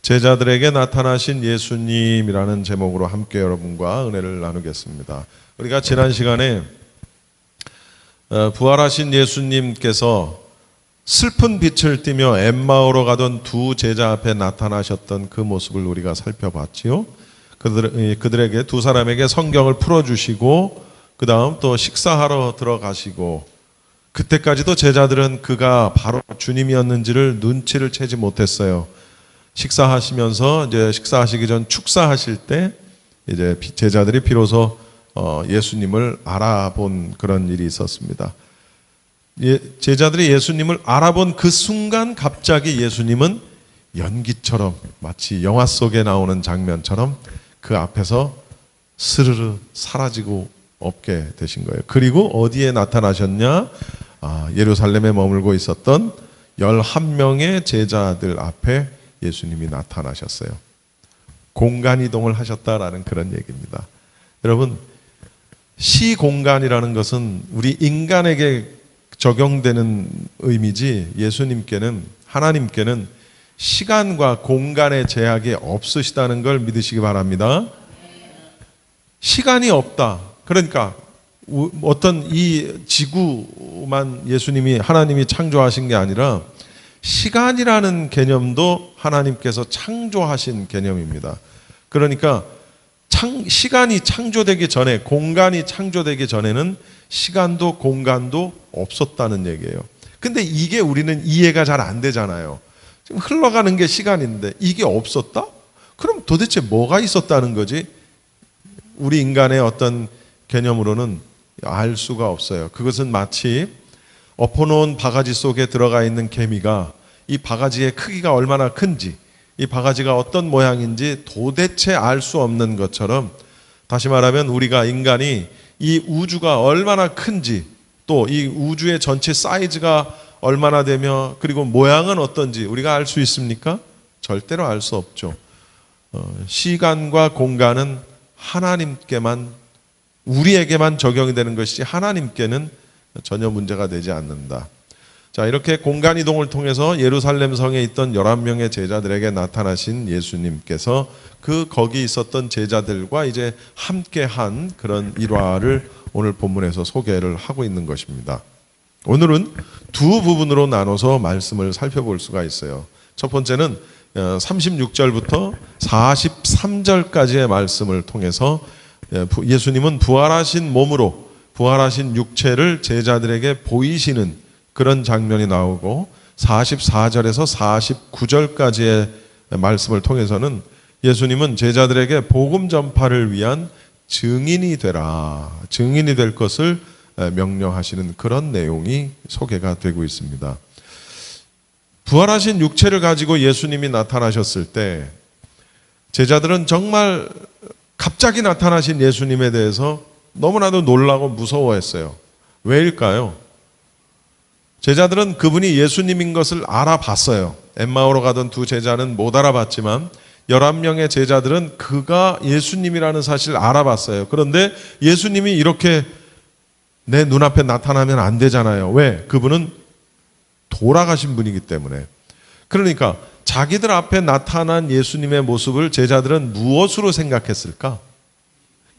제자들에게 나타나신 예수님이라는 제목으로 함께 여러분과 은혜를 나누겠습니다. 우리가 지난 시간에 부활하신 예수님께서 슬픈 빛을 띠며 엠마오로 가던 두 제자 앞에 나타나셨던 그 모습을 우리가 살펴봤지요. 그들에게 두 사람에게 성경을 풀어주시고 그 다음 또 식사하러 들어가시고, 그때까지도 제자들은 그가 바로 주님이었는지를 눈치를 채지 못했어요. 식사하시면서 이제 식사하시기 전 축사하실 때 이제 제자들이 비로소 예수님을 알아본 그런 일이 있었습니다. 제자들이 예수님을 알아본 그 순간 갑자기 예수님은 연기처럼, 마치 영화 속에 나오는 장면처럼 그 앞에서 스르르 사라지고 없게 되신 거예요. 그리고 어디에 나타나셨냐? 예루살렘에 머물고 있었던 11명의 제자들 앞에 예수님이 나타나셨어요. 공간 이동을 하셨다라는 그런 얘기입니다. 여러분, 시공간이라는 것은 우리 인간에게 적용되는 의미지, 예수님께는, 하나님께는 시간과 공간의 제약이 없으시다는 걸 믿으시기 바랍니다. 시간이 없다. 그러니까 어떤 이 지구만 예수님이, 하나님이 창조하신 게 아니라 시간이라는 개념도 하나님께서 창조하신 개념입니다. 그러니까 시간이 창조되기 전에, 공간이 창조되기 전에는 시간도 공간도 없었다는 얘기예요. 근데 이게 우리는 이해가 잘 안 되잖아요. 지금 흘러가는 게 시간인데 이게 없었다? 그럼 도대체 뭐가 있었다는 거지? 우리 인간의 어떤 개념으로는 알 수가 없어요. 그것은 마치 엎어놓은 바가지 속에 들어가 있는 개미가 이 바가지의 크기가 얼마나 큰지, 이 바가지가 어떤 모양인지 도대체 알 수 없는 것처럼, 다시 말하면 우리가, 인간이 이 우주가 얼마나 큰지, 또 이 우주의 전체 사이즈가 얼마나 되며 그리고 모양은 어떤지 우리가 알 수 있습니까? 절대로 알 수 없죠. 시간과 공간은 하나님께만, 우리에게만 적용이 되는 것이지 하나님께는 전혀 문제가 되지 않는다. 자, 이렇게 공간 이동을 통해서 예루살렘 성에 있던 11명의 제자들에게 나타나신 예수님께서 거기 있었던 제자들과 이제 함께한 그런 일화를 오늘 본문에서 소개를 하고 있는 것입니다. 오늘은 두 부분으로 나눠서 말씀을 살펴볼 수가 있어요. 첫 번째는 36절부터 43절까지의 말씀을 통해서 예수님은 부활하신 몸으로, 부활하신 육체를 제자들에게 보이시는 그런 장면이 나오고, 44절에서 49절까지의 말씀을 통해서는 예수님은 제자들에게 복음 전파를 위한 증인이 되라, 증인이 될 것을 명령하시는 그런 내용이 소개가 되고 있습니다. 부활하신 육체를 가지고 예수님이 나타나셨을 때 제자들은 정말 갑자기 나타나신 예수님에 대해서 너무나도 놀라고 무서워했어요. 왜일까요? 제자들은 그분이 예수님인 것을 알아봤어요. 엠마오로 가던 두 제자는 못 알아봤지만 11명의 제자들은 그가 예수님이라는 사실을 알아봤어요. 그런데 예수님이 이렇게 내 눈앞에 나타나면 안 되잖아요. 왜? 그분은 돌아가신 분이기 때문에. 그러니까 자기들 앞에 나타난 예수님의 모습을 제자들은 무엇으로 생각했을까?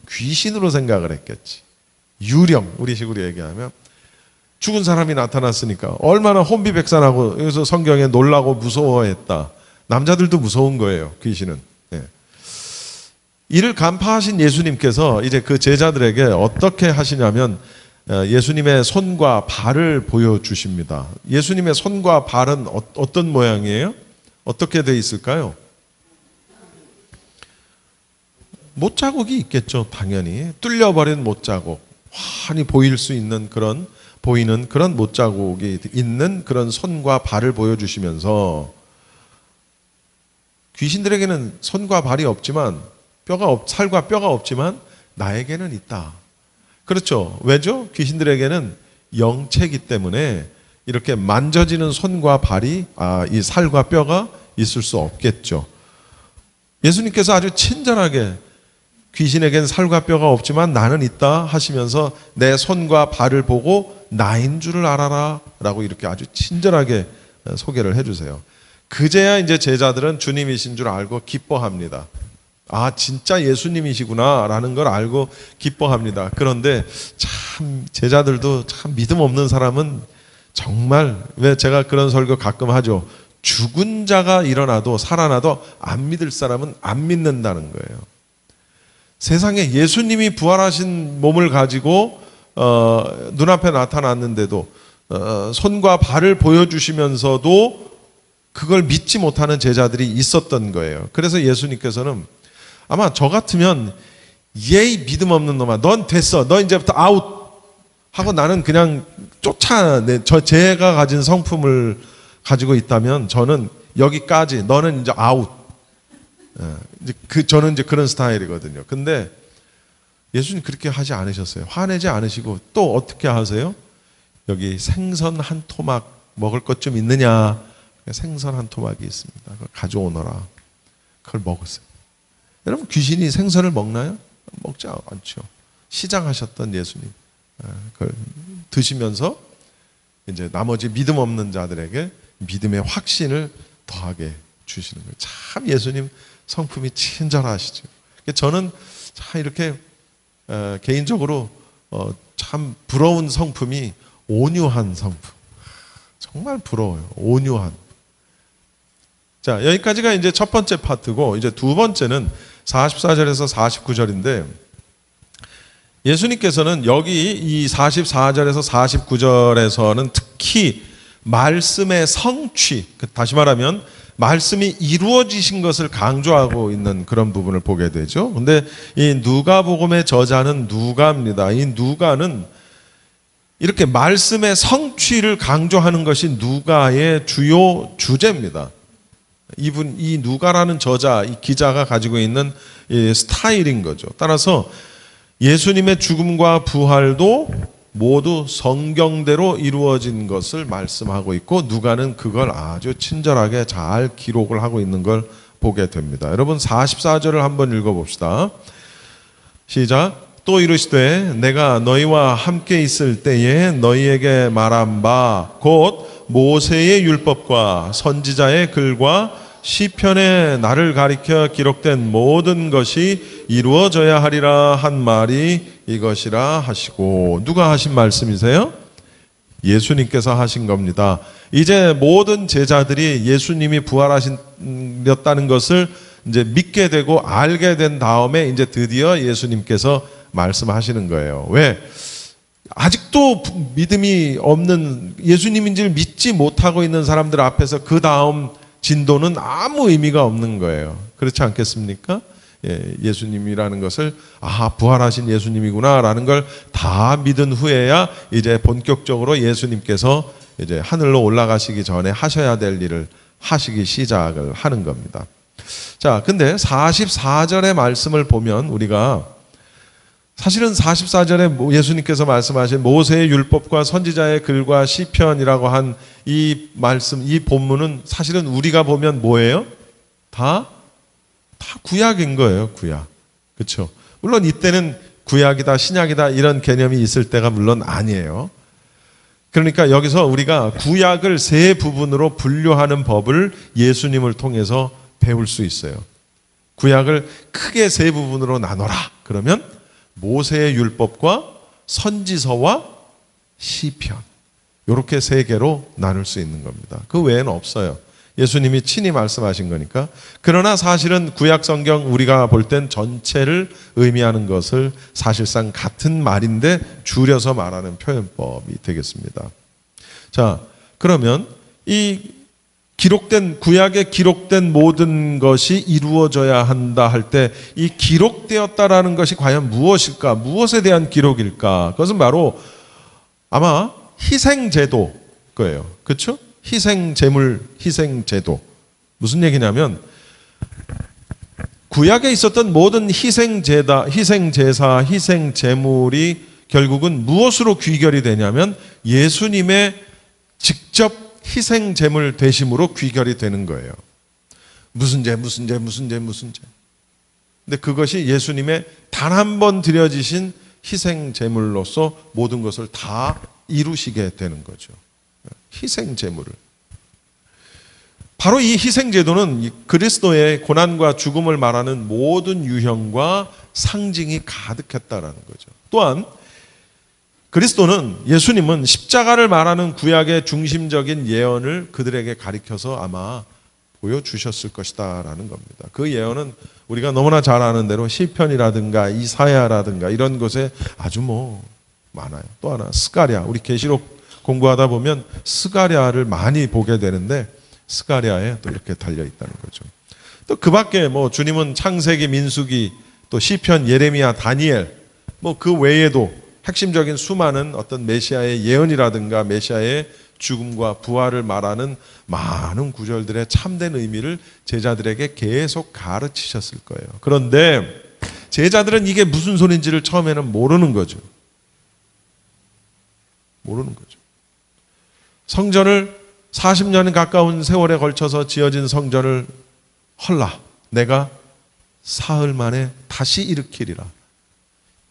귀신으로 생각을 했겠지. 유령, 우리식으로 얘기하면 죽은 사람이 나타났으니까 얼마나 혼비백산하고, 여기서 성경에 놀라고 무서워했다. 남자들도 무서운 거예요, 귀신은. 이를 간파하신 예수님께서 이제 그 제자들에게 어떻게 하시냐면 예수님의 손과 발을 보여주십니다. 예수님의 손과 발은 어떤 모양이에요? 어떻게 돼 있을까요? 못자국이 있겠죠, 당연히. 뚫려버린 못자국, 환히 보일 수 있는 보이는 그런 못자국이 있는 그런 손과 발을 보여주시면서, 귀신들에게는 손과 발이 없지만, 살과 뼈가 없지만 나에게는 있다. 그렇죠. 왜죠? 귀신들에게는 영체이기 때문에 이렇게 만져지는 손과 발이, 이 살과 뼈가 있을 수 없겠죠. 예수님께서 아주 친절하게 귀신에겐 살과 뼈가 없지만 나는 있다 하시면서 내 손과 발을 보고 나인 줄을 알아라 라고 이렇게 아주 친절하게 소개를 해주세요. 그제야 이제 제자들은 주님이신 줄 알고 기뻐합니다. 아, 진짜 예수님이시구나 라는 걸 알고 기뻐합니다. 그런데 참 제자들도 참 믿음 없는 사람은 정말, 왜 제가 그런 설교 가끔 하죠. 죽은 자가 일어나도 살아나도 안 믿을 사람은 안 믿는다는 거예요. 세상에 예수님이 부활하신 몸을 가지고 눈앞에 나타났는데도 손과 발을 보여주시면서도 그걸 믿지 못하는 제자들이 있었던 거예요. 그래서 예수님께서는 아마 저 같으면 예의 믿음 없는 놈아, 넌 됐어, 너 이제부터 아웃 하고 나는 그냥 제가 가진 성품을 가지고 있다면 저는 여기까지, 너는 이제 아웃. 저는 이제 그런 스타일이거든요. 근데 예수님 그렇게 하지 않으셨어요. 화내지 않으시고 또 어떻게 하세요? 여기 생선 한 토막 먹을 것 좀 있느냐? 생선 한 토막이 있습니다. 그걸 가져오너라. 그걸 먹었어요. 여러분, 귀신이 생선을 먹나요? 먹지 않죠. 시장하셨던 예수님. 그걸 드시면서 이제 나머지 믿음 없는 자들에게 믿음의 확신을 더하게 주시는 거예요. 참 예수님 성품이 친절하시죠. 저는 참 이렇게 개인적으로 참 부러운 성품이 온유한 성품. 정말 부러워요. 온유한. 자, 여기까지가 이제 첫 번째 파트고, 이제 두 번째는 44절에서 49절인데, 예수님께서는 여기 이 44절에서 49절에서는 특히 말씀의 성취, 다시 말하면 말씀이 이루어지신 것을 강조하고 있는 그런 부분을 보게 되죠. 근데 이 누가복음의 저자는 누가입니다. 이 누가는 이렇게 말씀의 성취를 강조하는 것이 누가의 주요 주제입니다. 이 누가라는 저자, 이 기자가 가지고 있는 이 스타일인 거죠. 따라서 예수님의 죽음과 부활도 모두 성경대로 이루어진 것을 말씀하고 있고, 누가는 그걸 아주 친절하게 잘 기록을 하고 있는 걸 보게 됩니다. 여러분, 44절을 한번 읽어봅시다. 시작. 또 이르시되 내가 너희와 함께 있을 때에 너희에게 말한 바 곧 모세의 율법과 선지자의 글과 시편에 나를 가리켜 기록된 모든 것이 이루어져야 하리라 한 말이 이것이라 하시고. 누가 하신 말씀이세요? 예수님께서 하신 겁니다. 이제 모든 제자들이 예수님이 부활하셨다는 것을 이제 믿게 되고 알게 된 다음에 이제 드디어 예수님께서 말씀하시는 거예요. 왜? 아직도 믿음이 없는, 예수님인지를 믿지 못하고 있는 사람들 앞에서 그 다음 진도는 아무 의미가 없는 거예요. 그렇지 않겠습니까? 예수님이라는 것을 부활하신 예수님이구나 라는 걸 다 믿은 후에야 이제 본격적으로 예수님께서 이제 하늘로 올라가시기 전에 하셔야 될 일을 하시기 시작을 하는 겁니다. 자, 근데 44절의 말씀을 보면 우리가 사실은 44절에 예수님께서 말씀하신 모세의 율법과 선지자의 글과 시편이라고 한 이 말씀, 이 본문은 사실은 우리가 보면 뭐예요? 다 구약인 거예요. 구약. 그렇죠? 물론 이때는 구약이다, 신약이다 이런 개념이 있을 때가 물론 아니에요. 그러니까 여기서 우리가 구약을 세 부분으로 분류하는 법을 예수님을 통해서 배울 수 있어요. 구약을 크게 세 부분으로 나눠라. 그러면 모세의 율법과 선지서와 시편, 이렇게 세 개로 나눌 수 있는 겁니다. 그 외에는 없어요. 예수님이 친히 말씀하신 거니까. 그러나 사실은 구약 성경 우리가 볼 땐 전체를 의미하는 것을 사실상 같은 말인데 줄여서 말하는 표현법이 되겠습니다. 자, 그러면 이 구약에 기록된 모든 것이 이루어져야 한다 할 때 이 기록되었다라는 것이 과연 무엇일까? 무엇에 대한 기록일까? 그것은 바로 아마 희생제도 거예요. 그렇죠? 희생제물, 희생제도. 무슨 얘기냐면 구약에 있었던 모든 희생제사, 희생제물이 결국은 무엇으로 귀결이 되냐면 예수님의 직접 희생제물 되심으로 귀결이 되는 거예요. 무슨 죄. 근데 그것이 예수님의 단 한 번 드려지신 희생제물로서 모든 것을 다 이루시게 되는 거죠. 희생제물을. 바로 이 희생제도는 그리스도의 고난과 죽음을 말하는 모든 유형과 상징이 가득했다라는 거죠. 또한 그리스도는, 예수님은 십자가를 말하는 구약의 중심적인 예언을 그들에게 가리켜서 아마 보여주셨을 것이다 라는 겁니다. 그 예언은 우리가 너무나 잘 아는 대로 시편이라든가 이사야라든가 이런 곳에 아주 많아요. 또 하나 스가랴, 우리 계시록 공부하다 보면 스가랴를 많이 보게 되는데 스가랴에 또 이렇게 달려있다는 거죠. 또 그 밖에 주님은 창세기, 민수기, 또 시편, 예레미야, 다니엘, 그 외에도 핵심적인 수많은 어떤 메시아의 예언이라든가 메시아의 죽음과 부활을 말하는 많은 구절들의 참된 의미를 제자들에게 계속 가르치셨을 거예요. 그런데 제자들은 이게 무슨 소리인지를 처음에는 모르는 거죠. 성전을 40년 가까운 세월에 걸쳐서 지어진 성전을 헐라, 내가 사흘 만에 다시 일으키리라.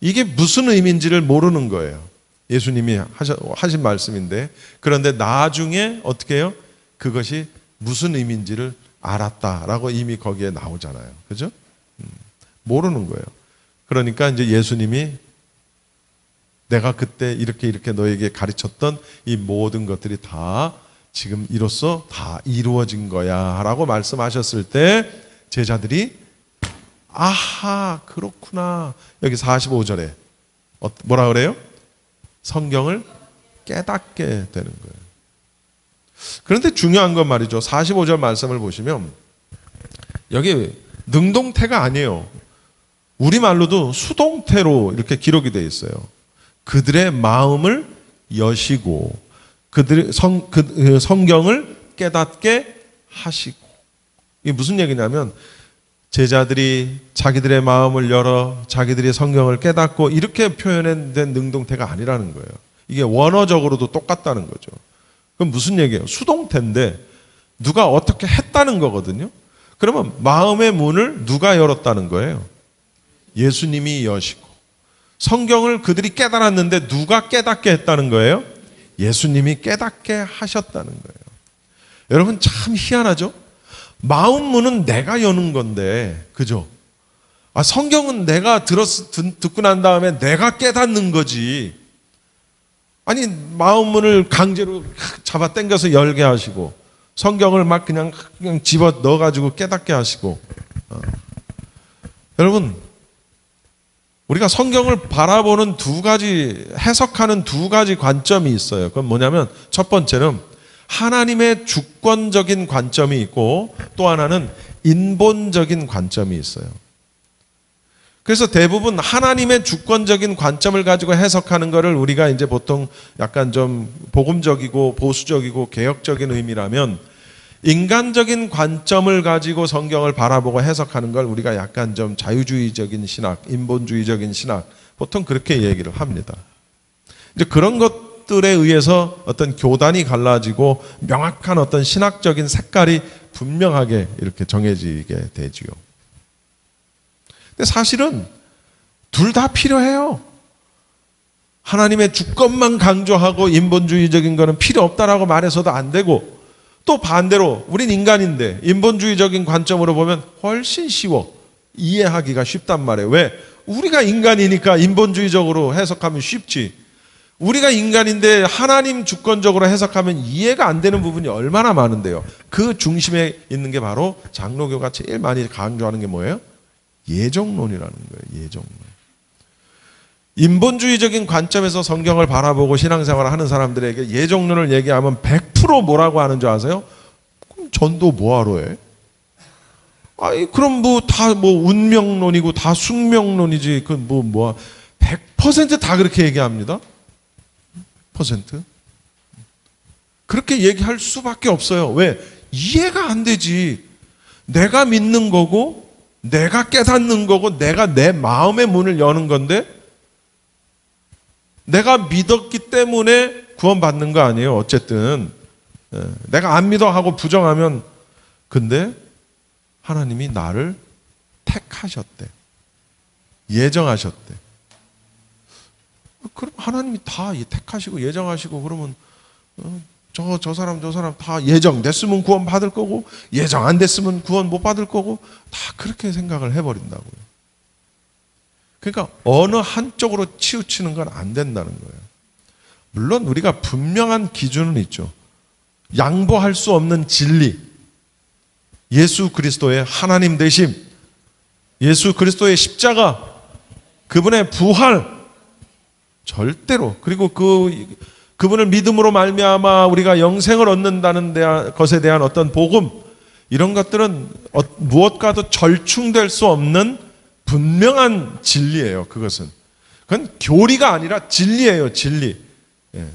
이게 무슨 의미인지를 모르는 거예요. 예수님이 하신 말씀인데, 그런데 나중에 어떻게 해요? 그것이 무슨 의미인지를 알았다라고 이미 거기에 나오잖아요. 그죠? 모르는 거예요. 그러니까 이제 예수님이 내가 그때 이렇게 너에게 가르쳤던 이 모든 것들이 다 지금 이로써 다 이루어진 거야 라고 말씀하셨을 때 제자들이 아하, 그렇구나. 여기 45절에 뭐라 그래요? 성경을 깨닫게 되는 거예요. 그런데 중요한 건 말이죠. 45절 말씀을 보시면 여기 능동태가 아니에요. 우리말로도 수동태로 이렇게 기록이 되어 있어요. 그들의 마음을 여시고 그들의 성경을 깨닫게 하시고. 이게 무슨 얘기냐면 제자들이 자기들의 마음을 열어 자기들이 성경을 깨닫고 이렇게 표현된 능동태가 아니라는 거예요. 이게 원어적으로도 똑같다는 거죠. 그럼 무슨 얘기예요? 수동태인데 누가 어떻게 했다는 거거든요. 그러면 마음의 문을 누가 열었다는 거예요? 예수님이 여시고. 성경을 그들이 깨달았는데 누가 깨닫게 했다는 거예요? 예수님이 깨닫게 하셨다는 거예요. 여러분 참 희한하죠? 마음 문은 내가 여는 건데, 그죠? 성경은 내가 듣고 난 다음에 내가 깨닫는 거지. 아니, 마음 문을 강제로 잡아 당겨서 열게 하시고, 성경을 막 그냥 집어 넣어가지고 깨닫게 하시고. 여러분, 우리가 성경을 바라보는 해석하는 두 가지 관점이 있어요. 그건 뭐냐면, 첫 번째는 하나님의 주권적인 관점이 있고 또 하나는 인본적인 관점이 있어요. 그래서 대부분 하나님의 주권적인 관점을 가지고 해석하는 것을 우리가 이제 보통 약간 좀 복음적이고 보수적이고 개혁적인 의미라면, 인간적인 관점을 가지고 성경을 바라보고 해석하는 걸 우리가 약간 좀 자유주의적인 신학, 인본주의적인 신학, 보통 그렇게 얘기를 합니다. 이제 그런 것들에 의해서 어떤 교단이 갈라지고 명확한 어떤 신학적인 색깔이 분명하게 이렇게 정해지게 되지요. 근데 사실은 둘 다 필요해요. 하나님의 주권만 강조하고 인본주의적인 거는 필요 없다라고 말해서도 안 되고, 또 반대로 우린 인간인데 인본주의적인 관점으로 보면 훨씬 쉬워. 이해하기가 쉽단 말이에요. 왜? 우리가 인간이니까 인본주의적으로 해석하면 쉽지. 우리가 인간인데 하나님 주권적으로 해석하면 이해가 안 되는 부분이 얼마나 많은데요. 그 중심에 있는 게 바로 장로교가 제일 많이 강조하는 게 뭐예요? 예정론이라는 거예요. 예정론. 인본주의적인 관점에서 성경을 바라보고 신앙생활을 하는 사람들에게 예정론을 얘기하면 100% 뭐라고 하는 줄 아세요? 그럼 전도 뭐하러 해? 아니, 그럼 다 운명론이고 다 숙명론이지. 100% 다 그렇게 얘기합니다. 100%? 그렇게 얘기할 수밖에 없어요. 왜? 이해가 안 되지. 내가 믿는 거고, 내가 깨닫는 거고, 내가 내 마음의 문을 여는 건데, 내가 믿었기 때문에 구원받는 거 아니에요. 어쨌든 내가 안 믿어 하고 부정하면, 근데 하나님이 나를 택하셨대. 예정하셨대. 그럼 하나님이 다 택하시고 예정하시고 그러면 저 사람 다 예정됐으면 구원 받을 거고 예정 안 됐으면 구원 못 받을 거고 다 그렇게 생각을 해버린다고요. 그러니까 어느 한쪽으로 치우치는 건 안 된다는 거예요. 물론 우리가 분명한 기준은 있죠. 양보할 수 없는 진리, 예수 그리스도의 하나님 되심, 예수 그리스도의 십자가, 그분의 부활, 절대로, 그리고 그분을 믿음으로 말미암아 우리가 영생을 얻는다는 것에 대한 어떤 복음, 이런 것들은 무엇과도 절충될 수 없는 분명한 진리예요. 그것은 교리가 아니라 진리예요. 진리. 예.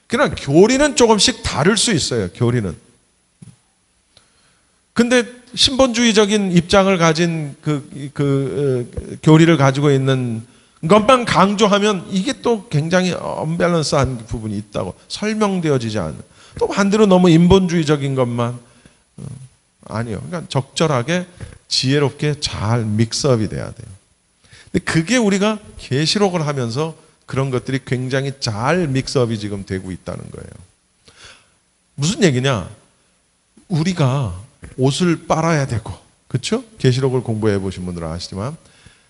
그러나 교리는 조금씩 다를 수 있어요. 교리는. 근데 신본주의적인 입장을 가진 교리를 가지고 있는 것만 강조하면 이게 또 굉장히 언밸런스한 부분이 있다고 설명되어지지 않는, 또 반대로 너무 인본주의적인 것만 아니요. 그러니까 적절하게 지혜롭게 잘 믹스업이 돼야 돼요. 근데 그게 우리가 계시록을 하면서 그런 것들이 굉장히 잘 믹스업이 지금 되고 있다는 거예요. 무슨 얘기냐? 우리가 옷을 빨아야 되고, 그렇죠? 계시록을 공부해 보신 분들은 아시지만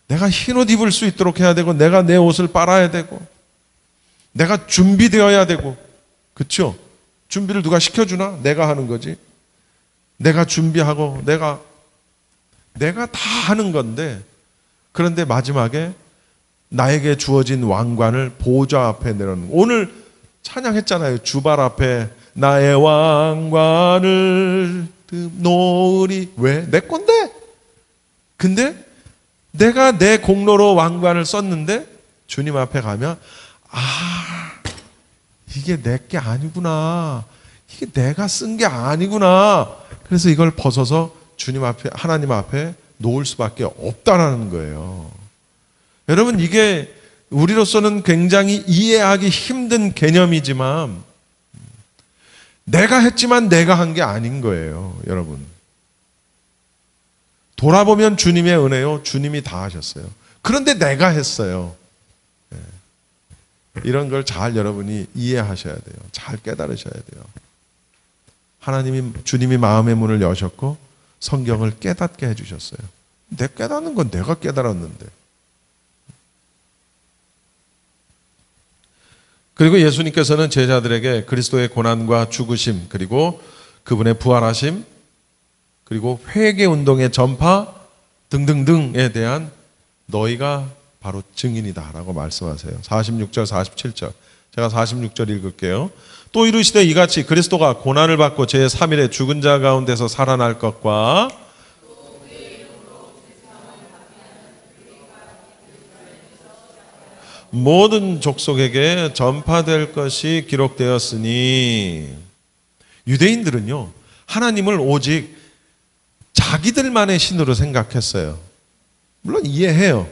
내가 흰옷 입을 수 있도록 해야 되고, 내가 내 옷을 빨아야 되고, 내가 준비되어야 되고, 그렇죠? 준비를 누가 시켜주나? 내가 하는 거지. 내가 준비하고 내가 다 하는 건데, 그런데 마지막에 나에게 주어진 왕관을 보좌 앞에 내려놓는, 오늘 찬양했잖아요. 주발 앞에 나의 왕관을 놓으리. 왜? 내 건데. 근데 내가 내 공로로 왕관을 썼는데 주님 앞에 가면 이게 내 게 아니구나. 이게 내가 쓴 게 아니구나. 그래서 이걸 벗어서 주님 앞에, 하나님 앞에 놓을 수밖에 없다라는 거예요. 여러분, 이게 우리로서는 굉장히 이해하기 힘든 개념이지만 내가 했지만 내가 한 게 아닌 거예요. 여러분, 돌아보면 주님의 은혜요, 주님이 다 하셨어요. 그런데 내가 했어요. 이런 걸 잘 여러분이 이해하셔야 돼요. 잘 깨달으셔야 돼요. 주님이 마음의 문을 여셨고 성경을 깨닫게 해주셨어요. 내 깨닫는 건 내가 깨달았는데. 그리고 예수님께서는 제자들에게 그리스도의 고난과 죽으심, 그리고 그분의 부활하심, 그리고 회개운동의 전파 등등등에 대한 너희가 바로 증인이다라고 말씀하세요. 46절, 47절. 제가 46절 읽을게요. 또 이르시되 이같이 그리스도가 고난을 받고 제3일에 죽은 자 가운데서 살아날 것과 모든 족속에게 전파될 것이 기록되었으니, 유대인들은요, 하나님을 오직 자기들만의 신으로 생각했어요. 물론 이해해요.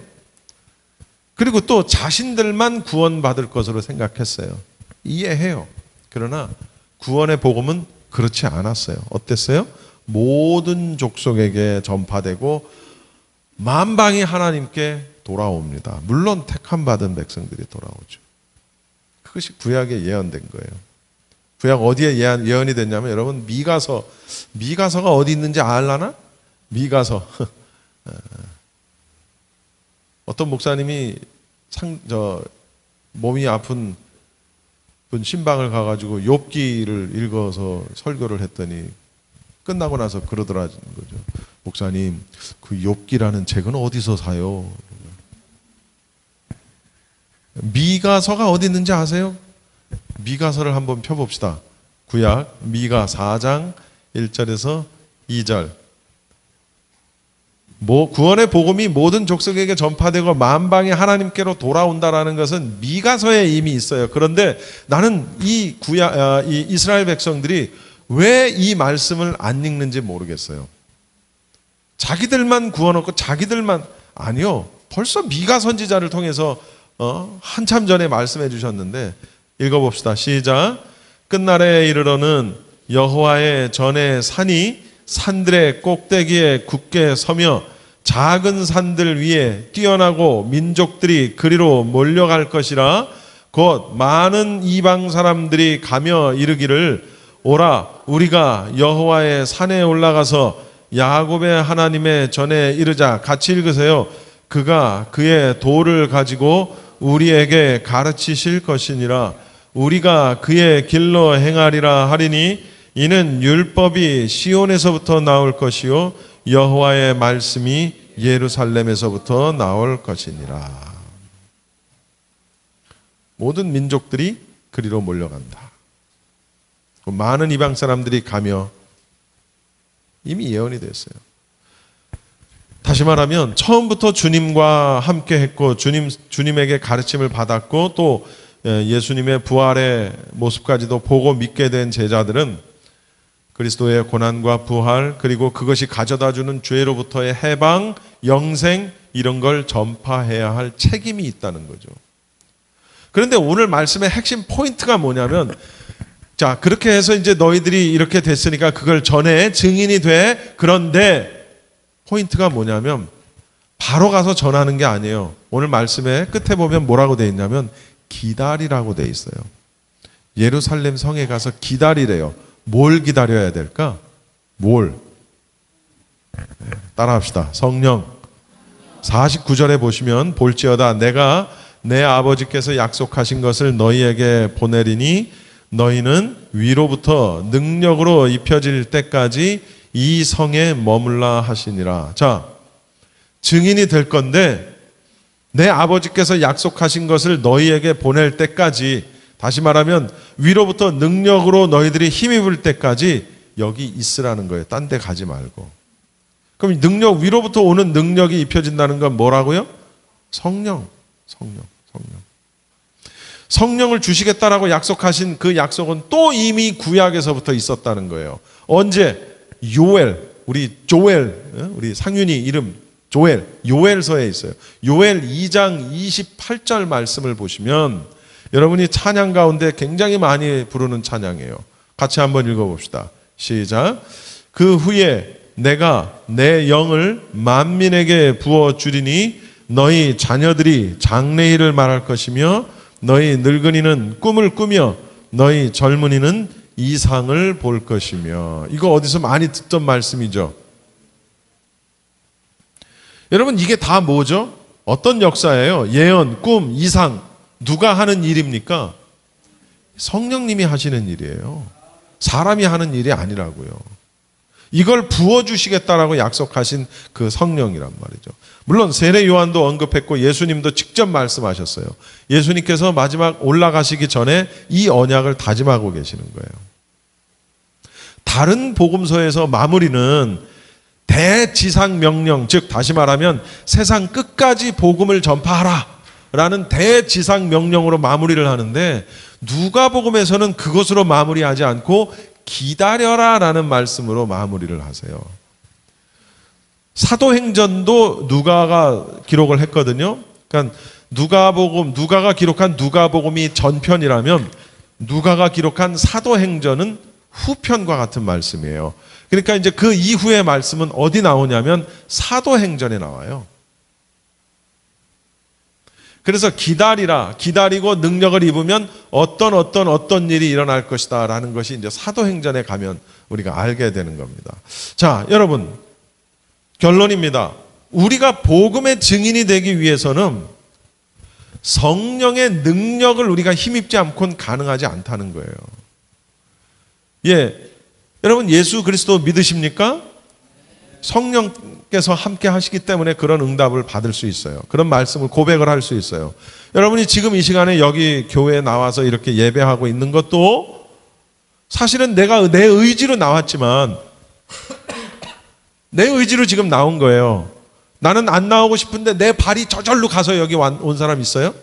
그리고 또 자신들만 구원받을 것으로 생각했어요. 이해해요. 그러나 구원의 복음은 그렇지 않았어요. 어땠어요? 모든 족속에게 전파되고 만방이 하나님께 돌아옵니다. 물론 택함 받은 백성들이 돌아오죠. 그것이 구약에 예언된 거예요. 구약 어디에 예언이 됐냐면, 여러분, 미가서가 어디 있는지 알라나? 미가서. 어떤 목사님이 몸이 아픈 분 신방을 가가지고 욥기를 읽어서 설교를 했더니 끝나고 나서 그러더라는 거죠. 목사님, 그 욥기라는 책은 어디서 사요? 미가서가 어디 있는지 아세요? 미가서를 한번 펴봅시다. 구약 미가 4장 1절에서 2절. 구원의 복음이 모든 족속에게 전파되고 만방이 하나님께로 돌아온다라는 것은 미가서에 이미 있어요. 그런데 나는 이 이스라엘 백성들이 왜 이 말씀을 안 읽는지 모르겠어요. 자기들만 구원 얻고 자기들만, 아니요. 벌써 미가 선지자를 통해서 한참 전에 말씀해 주셨는데, 읽어봅시다. 시작. 끝날에 이르러는 여호와의 전에 산이 산들의 꼭대기에 굳게 서며 작은 산들 위에 뛰어나고 민족들이 그리로 몰려갈 것이라. 곧 많은 이방 사람들이 가며 이르기를 오라 우리가 여호와의 산에 올라가서 야곱의 하나님의 전에 이르자. 같이 읽으세요. 그가 그의 도를 가지고 우리에게 가르치실 것이니라. 우리가 그의 길로 행하리라 하리니 이는 율법이 시온에서부터 나올 것이요 여호와의 말씀이 예루살렘에서부터 나올 것이니라. 모든 민족들이 그리로 몰려간다. 많은 이방 사람들이 가며 이미 예언이 됐어요. 다시 말하면 처음부터 주님과 함께 했고 주님에게 가르침을 받았고 또 예수님의 부활의 모습까지도 보고 믿게 된 제자들은 그리스도의 고난과 부활 그리고 그것이 가져다주는 죄로부터의 해방, 영생 이런 걸 전파해야 할 책임이 있다는 거죠. 그런데 오늘 말씀의 핵심 포인트가 뭐냐면 자 그렇게 해서 이제 너희들이 이렇게 됐으니까 그걸 전해 증인이 돼. 그런데 포인트가 뭐냐면 바로 가서 전하는 게 아니에요. 오늘 말씀의 끝에 보면 뭐라고 돼 있냐면 기다리라고 돼 있어요. 예루살렘 성에 가서 기다리래요. 뭘 기다려야 될까? 뭘? 따라합시다. 성령. 49절에 보시면 볼지어다 내가 내 아버지께서 약속하신 것을 너희에게 보내리니 너희는 위로부터 능력으로 입혀질 때까지 이 성에 머물라 하시니라. 자, 증인이 될 건데 내 아버지께서 약속하신 것을 너희에게 보낼 때까지 다시 말하면 위로부터 능력으로 너희들이 힘입을 때까지 여기 있으라는 거예요. 딴 데 가지 말고. 그럼 위로부터 오는 능력이 입혀진다는 건 뭐라고요? 성령. 성령을 주시겠다라고 약속하신 그 약속은 또 이미 구약에서부터 있었다는 거예요. 언제? 우리 상윤이 이름 조엘, 요엘서에 있어요. 요엘 2장 28절 말씀을 보시면 여러분이 찬양 가운데 굉장히 많이 부르는 찬양이에요. 같이 한번 읽어봅시다. 시작. 그 후에 내가 내 영을 만민에게 부어주리니 너희 자녀들이 장래일을 말할 것이며 너희 늙은이는 꿈을 꾸며 너희 젊은이는 이상을 볼 것이며. 이거 어디서 많이 듣던 말씀이죠. 여러분 이게 다 뭐죠? 어떤 역사예요? 예언, 꿈, 이상 누가 하는 일입니까? 성령님이 하시는 일이에요. 사람이 하는 일이 아니라고요. 이걸 부어주시겠다라고 약속하신 그 성령이란 말이죠. 물론 세례 요한도 언급했고 예수님도 직접 말씀하셨어요. 예수님께서 마지막 올라가시기 전에 이 언약을 다짐하고 계시는 거예요. 다른 복음서에서 마무리는 대지상 명령, 즉 다시 말하면 세상 끝까지 복음을 전파하라 라는 대지상 명령으로 마무리를 하는데 누가복음에서는 그것으로 마무리하지 않고 기다려라 라는 말씀으로 마무리를 하세요. 사도행전도 누가가 기록을 했거든요. 그러니까 누가가 기록한 누가복음이 전편이라면 누가가 기록한 사도행전은 후편과 같은 말씀이에요. 그러니까 이제 그 이후의 말씀은 어디 나오냐면 사도행전에 나와요. 그래서 기다리고 능력을 입으면 어떤 일이 일어날 것이다 라는 것이 이제 사도행전에 가면 우리가 알게 되는 겁니다. 자, 여러분, 결론입니다. 우리가 복음의 증인이 되기 위해서는 성령의 능력을 우리가 힘입지 않고는 가능하지 않다는 거예요. 여러분 예수 그리스도 믿으십니까? 성령께서 함께 하시기 때문에 그런 응답을 받을 수 있어요. 그런 말씀을 고백을 할 수 있어요. 여러분이 지금 이 시간에 여기 교회에 나와서 이렇게 예배하고 있는 것도 사실은 내가 내 의지로 나왔지만 내 의지로 지금 나온 거예요. 나는 안 나오고 싶은데 내 발이 저절로 가서 여기 온 사람 있어요?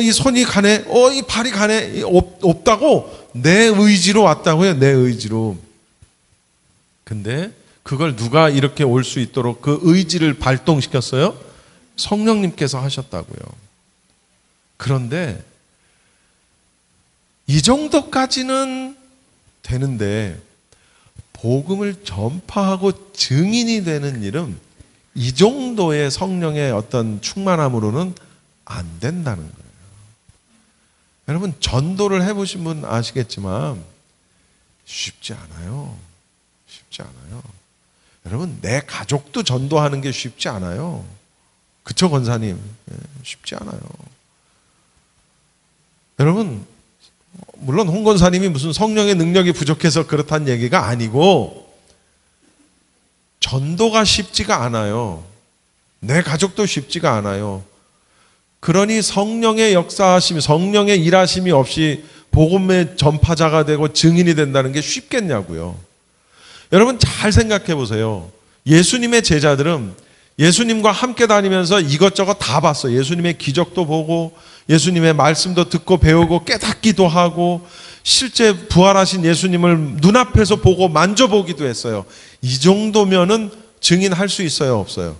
이 손이 가네, 이 발이 가네, 없다고 내 의지로 왔다고요. 내 의지로. 근데 그걸 누가 이렇게 올 수 있도록 그 의지를 발동시켰어요? 성령님께서 하셨다고요. 그런데 이 정도까지는 되는데 복음을 전파하고 증인이 되는 일은 이 정도의 성령의 어떤 충만함으로는 안 된다는 거예요. 여러분, 전도를 해보신 분 아시겠지만 쉽지 않아요. 쉽지 않아요. 여러분, 내 가족도 전도하는 게 쉽지 않아요. 그쵸, 권사님? 쉽지 않아요. 여러분, 물론 홍 권사님이 무슨 성령의 능력이 부족해서 그렇다는 얘기가 아니고, 전도가 쉽지가 않아요. 내 가족도 쉽지가 않아요. 그러니 성령의 역사하심이, 성령의 일하심이 없이 복음의 전파자가 되고 증인이 된다는 게 쉽겠냐고요. 여러분, 잘 생각해 보세요. 예수님의 제자들은 예수님과 함께 다니면서 이것저것 다 봤어요. 예수님의 기적도 보고 예수님의 말씀도 듣고 배우고 깨닫기도 하고 실제 부활하신 예수님을 눈앞에서 보고 만져보기도 했어요. 이 정도면은 증인할 수 있어요, 없어요?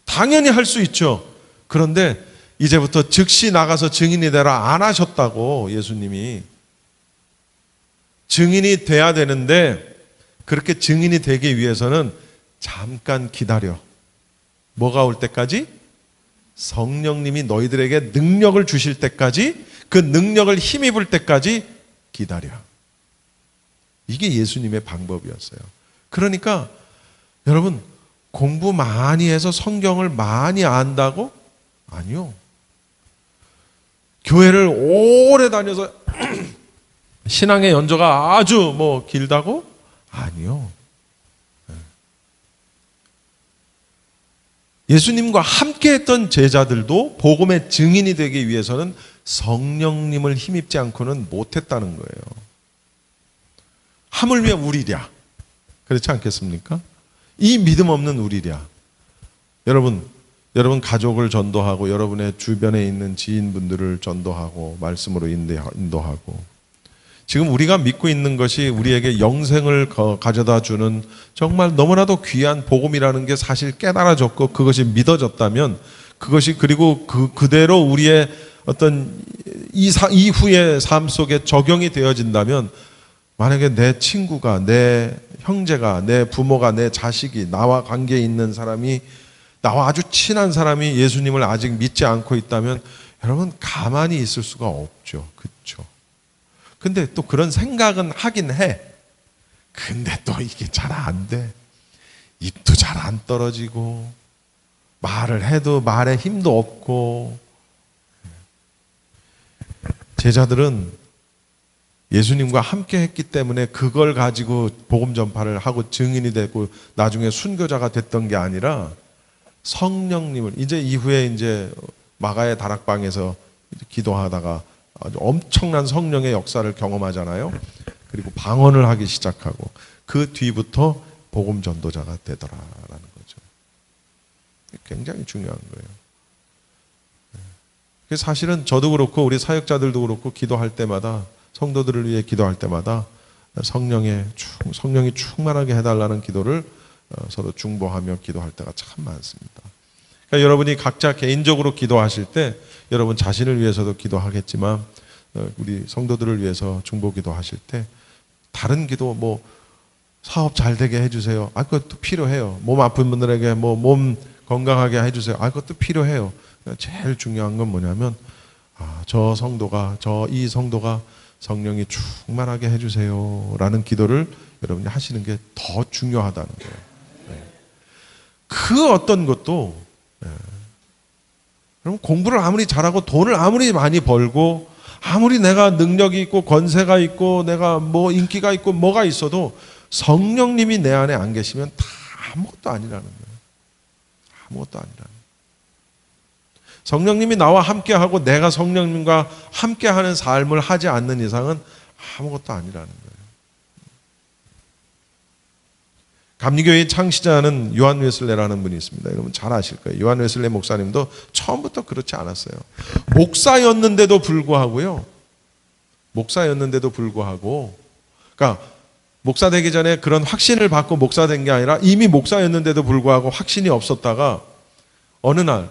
당연히 할 수 있죠. 그런데 이제부터 즉시 나가서 증인이 되라 안 하셨다고. 예수님이 증인이 돼야 되는데, 그렇게 증인이 되기 위해서는 잠깐 기다려. 뭐가 올 때까지? 성령님이 너희들에게 능력을 주실 때까지, 그 능력을 힘입을 때까지 기다려. 이게 예수님의 방법이었어요. 그러니까 여러분, 공부 많이 해서 성경을 많이 안다고? 아니요. 교회를 오래 다녀서 신앙의 연조가 아주 길다고? 아니요. 예수님과 함께 했던 제자들도 복음의 증인이 되기 위해서는 성령님을 힘입지 않고는 못했다는 거예요. 하물며 우리랴. 그렇지 않겠습니까? 이 믿음 없는 우리랴. 여러분 가족을 전도하고 여러분의 주변에 있는 지인분들을 전도하고 말씀으로 인도하고, 지금 우리가 믿고 있는 것이 우리에게 영생을 가져다 주는 정말 너무나도 귀한 복음이라는 게 사실 깨달아졌고 그것이 믿어졌다면, 그것이 그리고 그대로 우리의 어떤 이후의 삶 속에 적용이 되어진다면, 만약에 내 친구가, 내 형제가, 내 부모가, 내 자식이, 나와 관계에 있는 사람이, 나와 아주 친한 사람이 예수님을 아직 믿지 않고 있다면 여러분 가만히 있을 수가 없죠. 그렇죠? 근데 또 그런 생각은 하긴 해. 근데 또 이게 잘 안 돼. 입도 잘 안 떨어지고 말을 해도 말에 힘도 없고. 제자들은 예수님과 함께 했기 때문에 그걸 가지고 복음 전파를 하고 증인이 되고 나중에 순교자가 됐던 게 아니라, 성령님을 이후에 마가의 다락방에서 기도하다가 아주 엄청난 성령의 역사를 경험하잖아요. 그리고 방언을 하기 시작하고 그 뒤부터 복음 전도자가 되더라라는 거죠. 굉장히 중요한 거예요. 그래서 사실은 저도 그렇고 우리 사역자들도 그렇고 기도할 때마다, 성도들을 위해 기도할 때마다 성령이 충만하게 해달라는 기도를 서로 중보하며 기도할 때가 참 많습니다. 그러니까 여러분이 각자 개인적으로 기도하실 때 여러분 자신을 위해서도 기도하겠지만, 우리 성도들을 위해서 중보 기도하실 때 다른 기도, 사업 잘 되게 해주세요. 그것도 필요해요. 몸 아픈 분들에게 몸 건강하게 해주세요. 그것도 필요해요. 제일 중요한 건 뭐냐면, 이 성도가 성령이 충만하게 해주세요 라는 기도를 여러분이 하시는 게 더 중요하다는 거예요. 그 어떤 것도, 여러분 공부를 아무리 잘하고 돈을 아무리 많이 벌고 아무리 내가 능력이 있고 권세가 있고 내가 인기가 있고 뭐가 있어도 성령님이 내 안에 안 계시면 다 아무것도 아니라는 거예요. 아무것도 아니라는 거예요. 성령님이 나와 함께하고 내가 성령님과 함께하는 삶을 하지 않는 이상은 아무것도 아니라는 거예요. 감리교회의 창시자는 요한 웨슬레라는 분이 있습니다. 여러분 잘 아실 거예요. 요한 웨슬레 목사님도 처음부터 그렇지 않았어요. 목사였는데도 불구하고, 그러니까 목사 되기 전에 그런 확신을 받고 목사 된 게 아니라 이미 목사였는데도 불구하고 확신이 없었다가 어느 날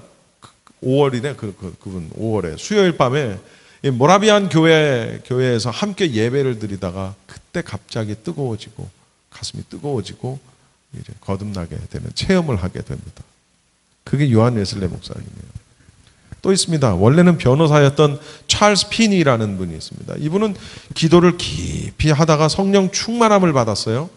5월이네, 그분 5월에 수요일 밤에 모라비안 교회에서 함께 예배를 드리다가 그때 갑자기 가슴이 뜨거워지고 이제 거듭나게 되는 체험을 하게 됩니다. 그게 요한 웨슬레 목사님이에요. 또 있습니다. 원래는 변호사였던 찰스 피니라는 분이 있습니다. 이분은 기도를 깊이 하다가 성령 충만함을 받았어요.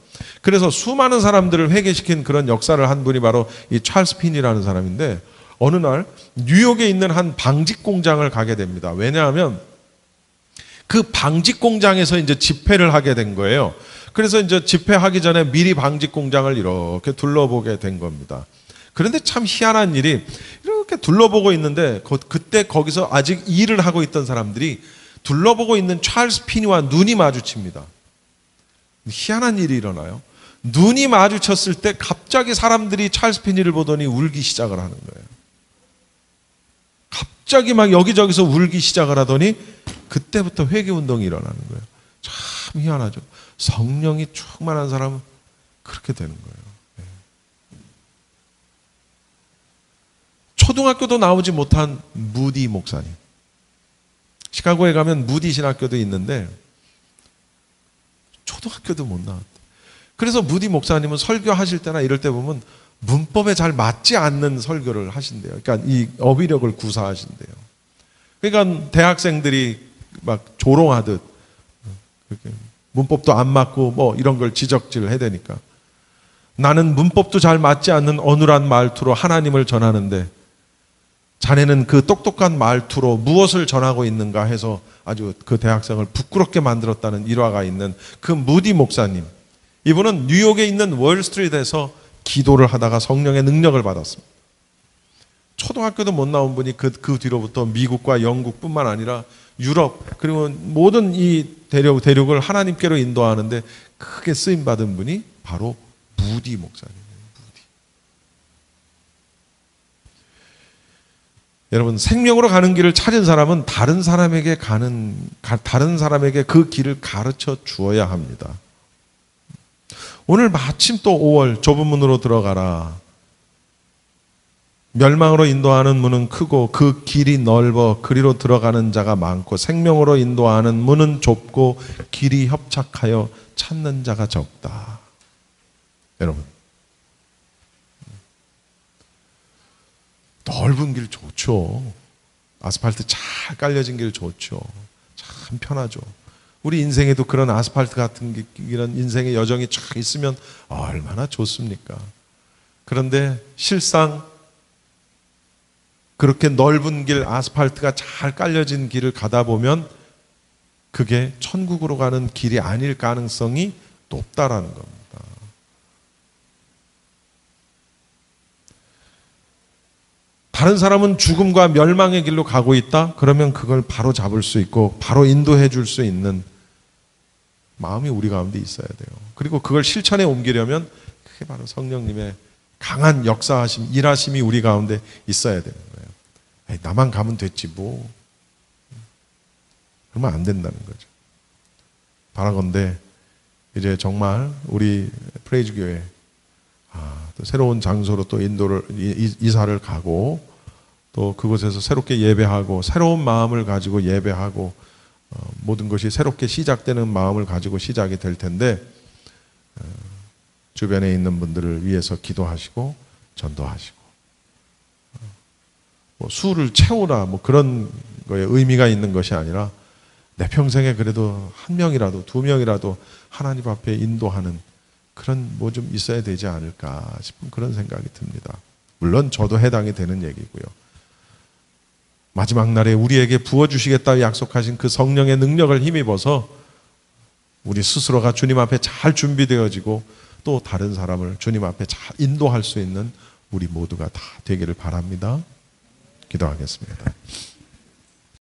그래서 수많은 사람들을 회개시킨 그런 역사를 한 분이 바로 이 찰스 피니라는 사람인데, 어느 날 뉴욕에 있는 한 방직 공장을 가게 됩니다. 왜냐하면 그 방직 공장에서 이제 집회를 하게 된 거예요. 그래서 이제 집회하기 전에 미리 방직 공장을 이렇게 둘러보게 된 겁니다. 그런데 참 희한한 일이, 이렇게 둘러보고 있는데 그때 거기서 아직 일을 하고 있던 사람들이 둘러보고 있는 찰스 피니와 눈이 마주칩니다. 희한한 일이 일어나요. 눈이 마주쳤을 때 갑자기 사람들이 찰스 피니를 보더니 울기 시작을 하는 거예요. 갑자기 막 여기저기서 울기 시작을 하더니 그때부터 회개운동이 일어나는 거예요. 참 희한하죠. 성령이 충만한 사람은 그렇게 되는 거예요. 초등학교도 나오지 못한 무디 목사님. 시카고에 가면 무디 신학교도 있는데 초등학교도 못 나왔대. 그래서 무디 목사님은 설교하실 때나 이럴 때 보면 문법에 잘 맞지 않는 설교를 하신대요. 그러니까 이 어휘력을 구사하신대요. 그러니까 대학생들이 막 조롱하듯 문법도 안 맞고 뭐 이런 걸 지적질을 해야 되니까, 나는 문법도 잘 맞지 않는 어눌한 말투로 하나님을 전하는데 자네는 그 똑똑한 말투로 무엇을 전하고 있는가 해서 아주 그 대학생을 부끄럽게 만들었다는 일화가 있는 그 무디 목사님. 이분은 뉴욕에 있는 월스트리트에서 기도를 하다가 성령의 능력을 받았습니다. 초등학교도 못 나온 분이 그 뒤로부터 미국과 영국뿐만 아니라 유럽, 그리고 모든 이 대륙을 하나님께로 인도하는데 크게 쓰임받은 분이 바로 무디 목사님이에요. 무디. 여러분, 생명으로 가는 길을 찾은 사람은 다른 사람에게 그 길을 가르쳐 주어야 합니다. 오늘 마침 또 5월 좁은 문으로 들어가라. 멸망으로 인도하는 문은 크고 그 길이 넓어 그리로 들어가는 자가 많고, 생명으로 인도하는 문은 좁고 길이 협착하여 찾는 자가 적다. 여러분, 넓은 길 좋죠. 아스팔트 잘 깔려진 길 좋죠. 참 편하죠. 우리 인생에도 그런 아스팔트 같은 이런 인생의 여정이 쫙 있으면 얼마나 좋습니까? 그런데 실상 그렇게 넓은 길, 아스팔트가 잘 깔려진 길을 가다 보면 그게 천국으로 가는 길이 아닐 가능성이 높다라는 겁니다. 다른 사람은 죽음과 멸망의 길로 가고 있다? 그러면 그걸 바로 잡을 수 있고 바로 인도해 줄 수 있는 마음이 우리 가운데 있어야 돼요. 그리고 그걸 실천에 옮기려면 그게 바로 성령님의 강한 역사하심, 일하심이 우리 가운데 있어야 되는 거예요. 에이, 나만 가면 됐지 뭐. 그러면 안 된다는 거죠. 바라건대 이제 정말 우리 프레이즈 교회 또 새로운 장소로 또 인도를 이사를 가고, 또 그곳에서 새롭게 예배하고 새로운 마음을 가지고 예배하고 모든 것이 새롭게 시작되는 마음을 가지고 시작이 될 텐데, 주변에 있는 분들을 위해서 기도하시고 전도하시고, 뭐 수를 채우라 뭐 그런 거에 의미가 있는 것이 아니라 내 평생에 그래도 한 명이라도 두 명이라도 하나님 앞에 인도하는 그런 뭐 좀 있어야 되지 않을까 싶은 그런 생각이 듭니다. 물론 저도 해당이 되는 얘기고요. 마지막 날에 우리에게 부어주시겠다 약속하신 그 성령의 능력을 힘입어서 우리 스스로가 주님 앞에 잘 준비되어지고 또 다른 사람을 주님 앞에 잘 인도할 수 있는 우리 모두가 다 되기를 바랍니다. 기도하겠습니다.